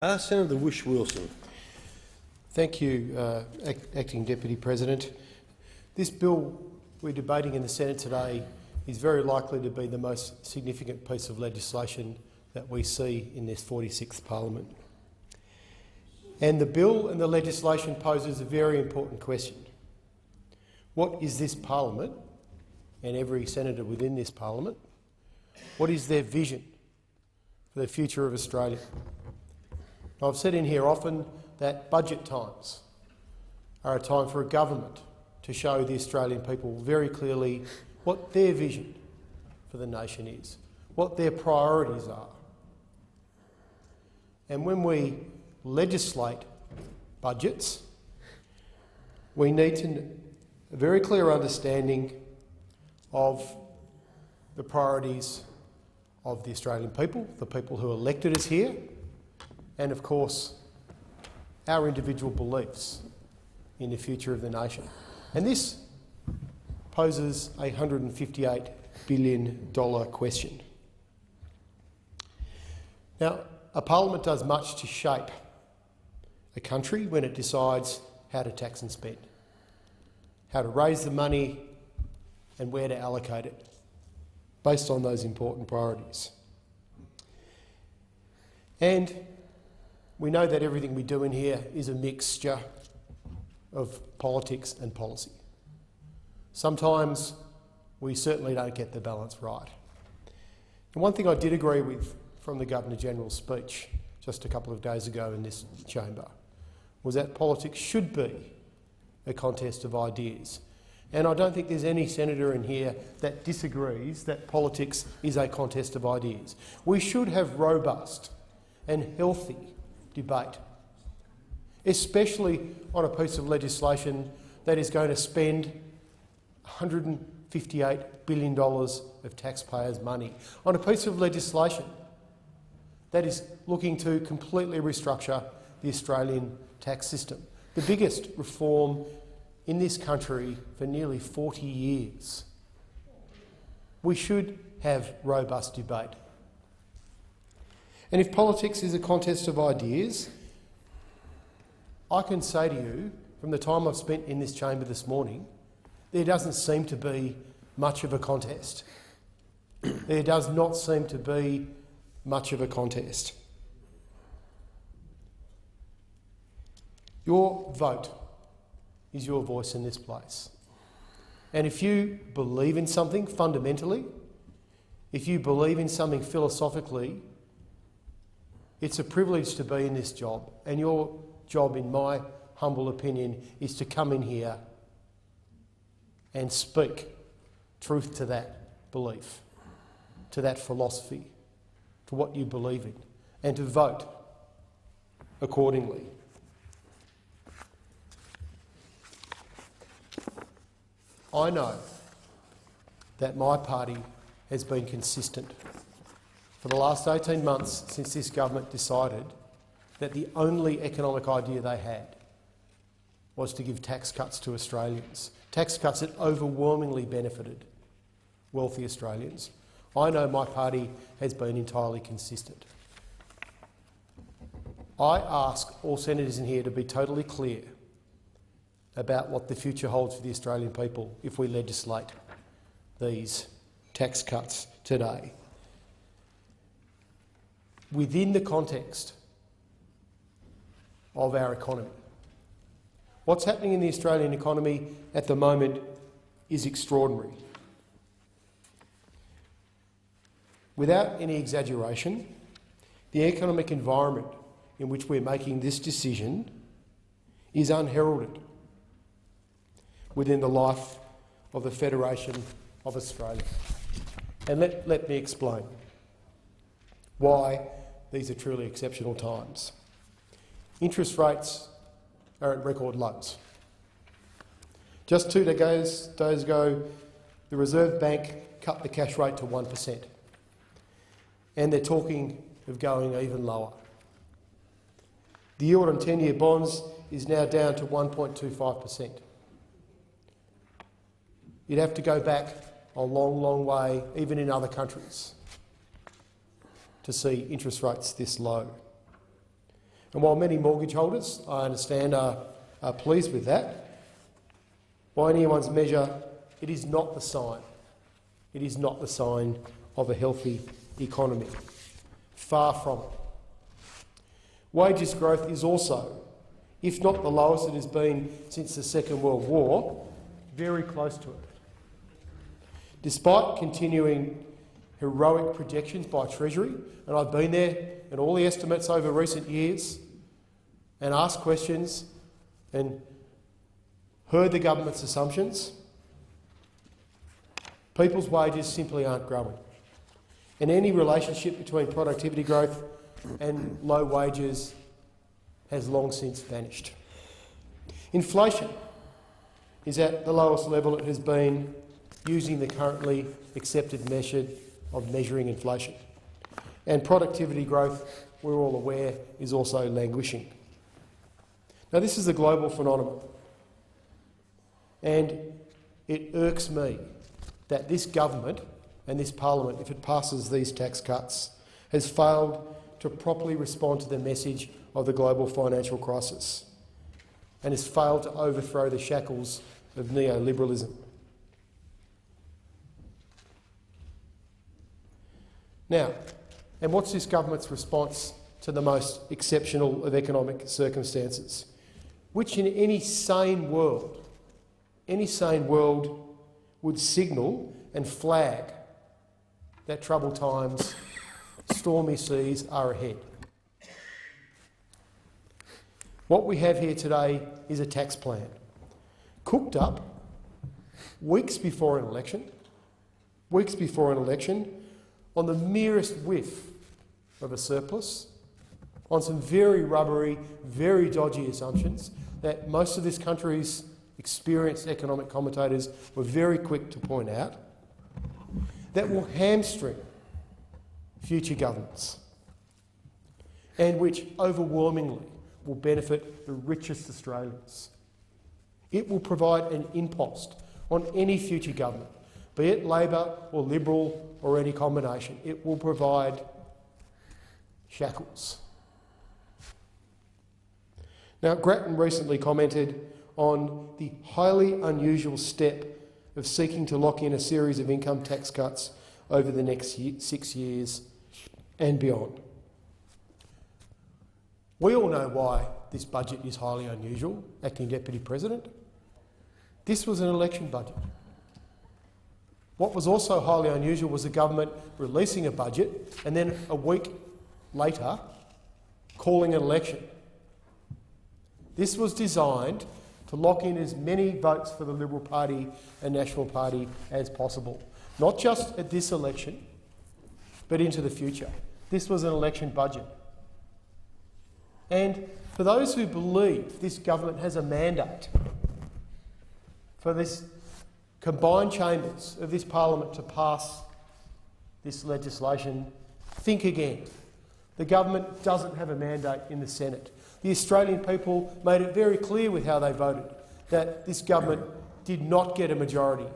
Senator Whish-Wilson. Thank you, Acting Deputy President. This bill we're debating in the Senate today is very likely to be the most significant piece of legislation that we see in this 46th Parliament. And the bill and the legislation poses a very important question. What is this Parliament, and every senator within this Parliament, what is their vision for the future of Australia? I've said in here often that budget times are a time for a government to show the Australian people very clearly what their vision for the nation is, what their priorities are. And when we legislate budgets, we need a very clear understanding of the priorities of the Australian people, the people who elected us here, and of course our individual beliefs in the future of the nation. And this poses a $158 billion question. Now, a parliament does much to shape a country when it decides how to tax and spend, how to raise the money and where to allocate it, based on those important priorities. And we know that everything we do in here is a mixture of politics and policy. Sometimes we certainly don't get the balance right. And one thing I did agree with from the Governor-General's speech just a couple of days ago in this chamber was that politics should be a contest of ideas. And I don't think there's any senator in here that disagrees that politics is a contest of ideas. We should have robust and healthy debate, especially on a piece of legislation that is going to spend $158 billion of taxpayers' money, on a piece of legislation that is looking to completely restructure the Australian tax system, the biggest reform in this country for nearly 40 years. We should have robust debate. And if politics is a contest of ideas, I can say to you, from the time I've spent in this chamber this morning, there doesn't seem to be much of a contest. There does not seem to be much of a contest. Your vote is your voice in this place. And if you believe in something fundamentally, if you believe in something philosophically, it's a privilege to be in this job, and your job, in my humble opinion, is to come in here and speak truth to that belief, to that philosophy, to what you believe in, and to vote accordingly. I know that my party has been consistent for the last 18 months since this government decided that the only economic idea they had was to give tax cuts to Australians, tax cuts that overwhelmingly benefited wealthy Australians. I know my party has been entirely consistent. I ask all senators in here to be totally clear about what the future holds for the Australian people if we legislate these tax cuts today, within the context of our economy. What's happening in the Australian economy at the moment is extraordinary. Without any exaggeration, the economic environment in which we're making this decision is unheralded within the life of the Federation of Australia. And let me explain why these are truly exceptional times. Interest rates are at record lows. Just 2 days ago, the Reserve Bank cut the cash rate to 1%, and they're talking of going even lower. The yield on 10-year bonds is now down to 1.25%. You'd have to go back a long, long way, even in other countries, to see interest rates this low. And while many mortgage holders, I understand, are pleased with that, by anyone's measure, it is not the sign. It is not the sign of a healthy economy. Far from it. Wages growth is also, if not the lowest it has been since the Second World War, very close to it. Despite continuing heroic projections by Treasury, and I've been there and all the estimates over recent years and asked questions and heard the government's assumptions, people's wages simply aren't growing. And any relationship between productivity growth and low wages has long since vanished. Inflation is at the lowest level it has been using the currently accepted method of measuring inflation. And productivity growth, we're all aware, is also languishing. Now, this is a global phenomenon, and it irks me that this government and this parliament, if it passes these tax cuts, has failed to properly respond to the message of the global financial crisis and has failed to overthrow the shackles of neoliberalism. Now, and what's this government's response to the most exceptional of economic circumstances, which in any sane world would signal and flag that troubled times, stormy seas are ahead? What we have here today is a tax plan, cooked up weeks before an election, on the merest whiff of a surplus, on some very rubbery, very dodgy assumptions that most of this country's experienced economic commentators were very quick to point out, that will hamstring future governments and which overwhelmingly will benefit the richest Australians. It will provide an impost on any future government, be it Labor or Liberal or any combination. It will provide shackles. Now, Grattan recently commented on the highly unusual step of seeking to lock in a series of income tax cuts over the next 6 years and beyond. We all know why this budget is highly unusual, Acting Deputy President. This was an election budget. What was also highly unusual was the government releasing a budget and then a week later calling an election. This was designed to lock in as many votes for the Liberal Party and National Party as possible, not just at this election, but into the future. This was an election budget. And for those who believe this government has a mandate for this combined chambers of this parliament to pass this legislation, think again. The government doesn't have a mandate in the Senate. The Australian people made it very clear with how they voted that this government did not get a majority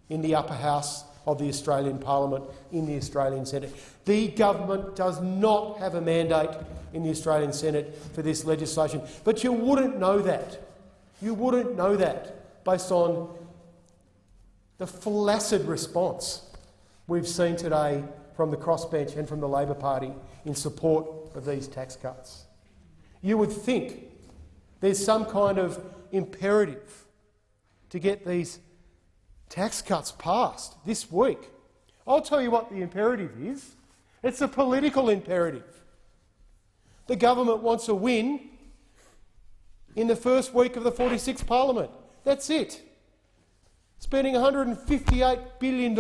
in the upper house of the Australian Parliament, in the Australian Senate. The government does not have a mandate in the Australian Senate for this legislation. But you wouldn't know that. You wouldn't know that based on the flaccid response we've seen today from the crossbench and from the Labor Party in support of these tax cuts. You would think there's some kind of imperative to get these tax cuts passed this week. I'll tell you what the imperative is. It's a political imperative. The government wants a win in the first week of the 46th Parliament. That's it. Spending $158 billion.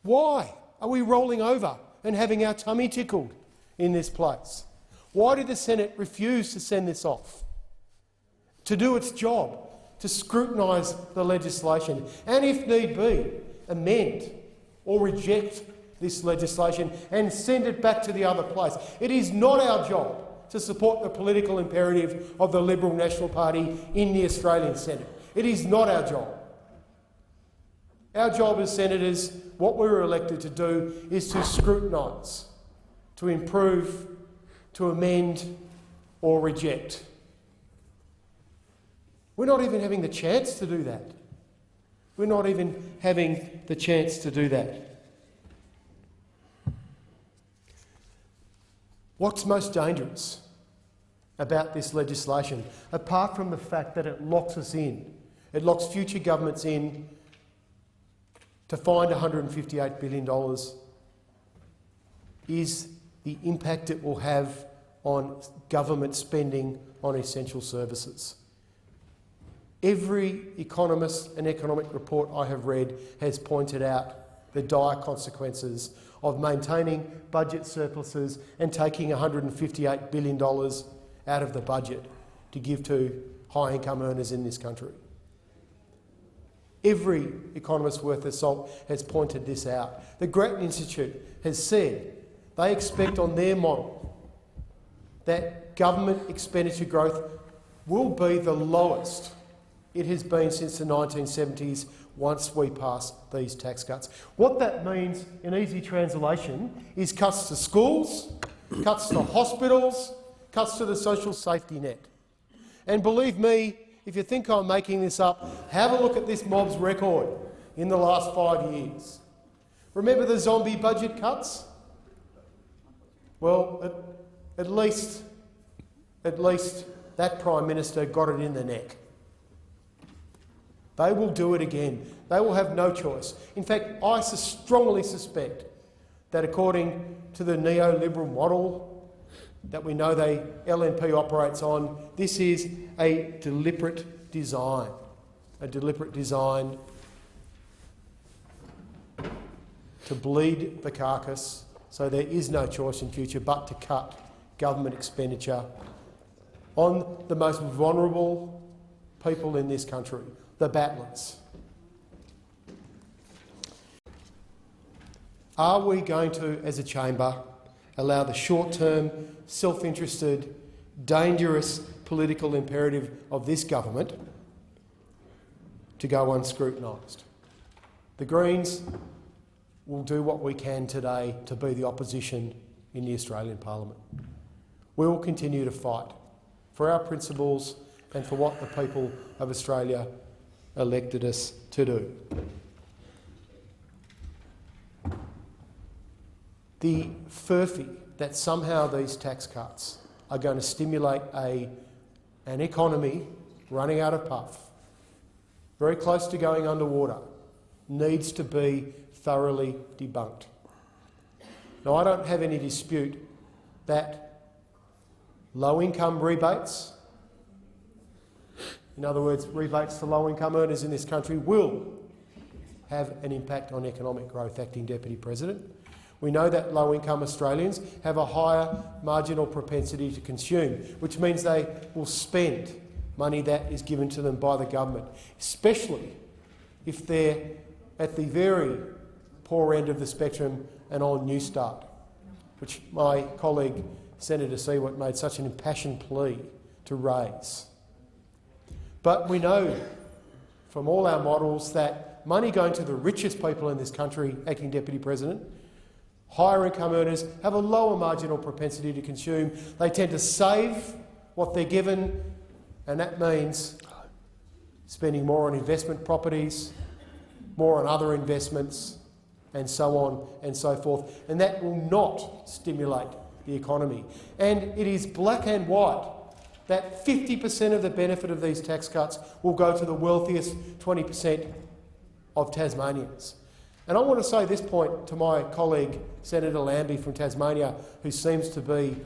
Why are we rolling over and having our tummy tickled in this place? Why did the Senate refuse to send this off? To do its job, to scrutinise the legislation and, if need be, amend or reject this legislation and send it back to the other place. It is not our job to support the political imperative of the Liberal National Party in the Australian Senate. It is not our job. Our job as senators, what we were elected to do, is to scrutinise to improve, to amend or reject. We're not even having the chance to do that. We're not even having the chance to do that. What's most dangerous about this legislation, apart from the fact that it locks us in, it locks future governments in to find $158 billion, is the impact it will have on government spending on essential services. Every economist and economic report I have read has pointed out the dire consequences of maintaining budget surpluses and taking $158 billion out of the budget to give to high-income earners in this country. Every economist worth their salt has pointed this out. The Grattan Institute has said they expect on their model that government expenditure growth will be the lowest it has been since the 1970s once we pass these tax cuts. What that means in easy translation is cuts to schools, cuts to hospitals, cuts to the social safety net. And believe me, if you think I'm making this up, have a look at this mob's record in the last 5 years. Remember the zombie budget cuts? Well, at least that Prime Minister got it in the neck. They will do it again. They will have no choice. In fact, I strongly suspect that according to the neoliberal model that we know the LNP operates on, this is a deliberate design to bleed the carcass so there is no choice in future but to cut government expenditure on the most vulnerable people in this country, the battlers. Are we going to, as a chamber, allow the short-term, self-interested, dangerous political imperative of this government to go unscrutinised? The Greens will do what we can today to be the opposition in the Australian Parliament. We will continue to fight for our principles and for what the people of Australia elected us to do. The furphy that somehow these tax cuts are going to stimulate an economy running out of puff, very close to going underwater, needs to be thoroughly debunked. Now, I don't have any dispute that low-income rebates, in other words, rebates to low-income earners in this country, will have an impact on economic growth, Acting Deputy President. We know that low-income Australians have a higher marginal propensity to consume, which means they will spend money that is given to them by the government, especially if they're at the very poor end of the spectrum and on Newstart, which my colleague Senator Seward made such an impassioned plea to raise. But we know from all our models that money going to the richest people in this country, Acting Deputy President, higher income earners have a lower marginal propensity to consume. They tend to save what they're given, and that means spending more on investment properties, more on other investments, and so on and so forth. And that will not stimulate the economy. And it is black and white that 50% of the benefit of these tax cuts will go to the wealthiest 20% of Tasmanians. And I want to say this point to my colleague Senator Lambie from Tasmania, who seems to be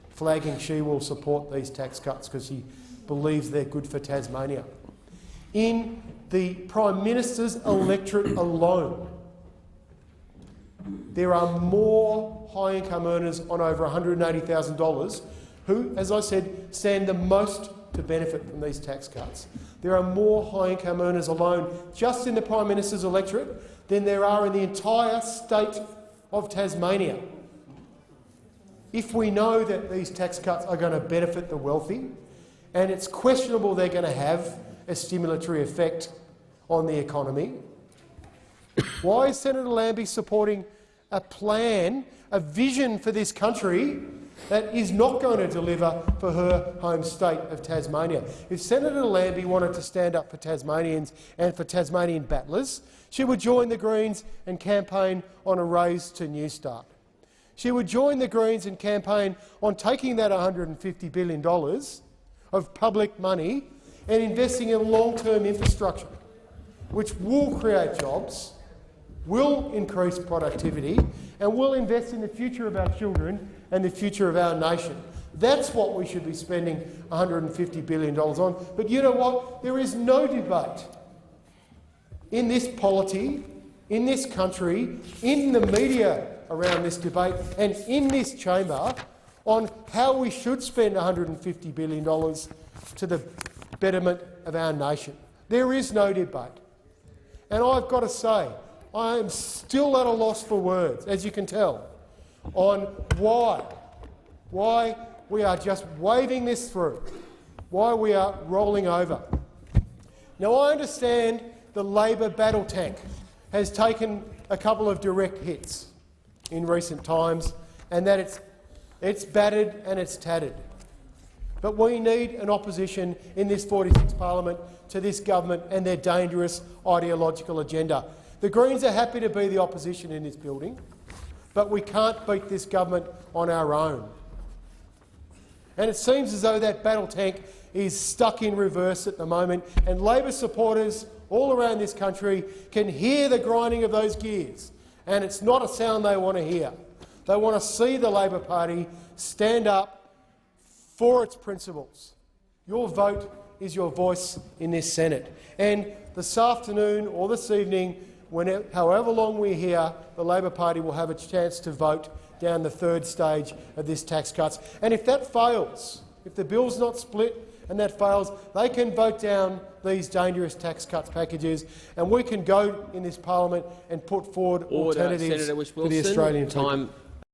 flagging she will support these tax cuts because she believes they're good for Tasmania. In the Prime Minister's electorate alone, there are more high-income earners on over $180,000 who, as I said, stand the most to benefit from these tax cuts. There are more high-income earners alone just in the Prime Minister's electorate than there are in the entire state of Tasmania. If we know that these tax cuts are going to benefit the wealthy, and it's questionable they're going to have a stimulatory effect on the economy, why is Senator Lambie supporting a plan, a vision for this country that is not going to deliver for her home state of Tasmania. If Senator Lambie wanted to stand up for Tasmanians and for Tasmanian battlers, she would join the Greens and campaign on a raise to New Start. She would join the Greens and campaign on taking that $150 billion of public money and investing in long-term infrastructure, which will create jobs, will increase productivity, and will invest in the future of our children and the future of our nation. That's what we should be spending $150 billion on. But you know what? There is no debate in this polity, in this country, in the media around this debate and in this chamber on how we should spend $150 billion to the betterment of our nation. There is no debate. And I've got to say, I am still at a loss for words, as you can tell, on why we are just waving this through, why we are rolling over. Now, I understand the Labor battle tank has taken a couple of direct hits in recent times, and that it's battered and it's tattered. But we need an opposition in this 46th parliament to this government and their dangerous ideological agenda. The Greens are happy to be the opposition in this building, but we can't beat this government on our own. And it seems as though that battle tank is stuck in reverse at the moment, and Labor supporters all around this country can hear the grinding of those gears, and it's not a sound they want to hear. They want to see the Labor Party stand up for its principles. Your vote is your voice in this Senate. And this afternoon or this evening, however long we're here, the Labor Party will have a chance to vote down the third stage of this tax cuts. And if that fails, if the bill's not split and that fails, they can vote down these dangerous tax cuts packages, and we can go in this parliament and put forward alternatives Senator for the Australian people.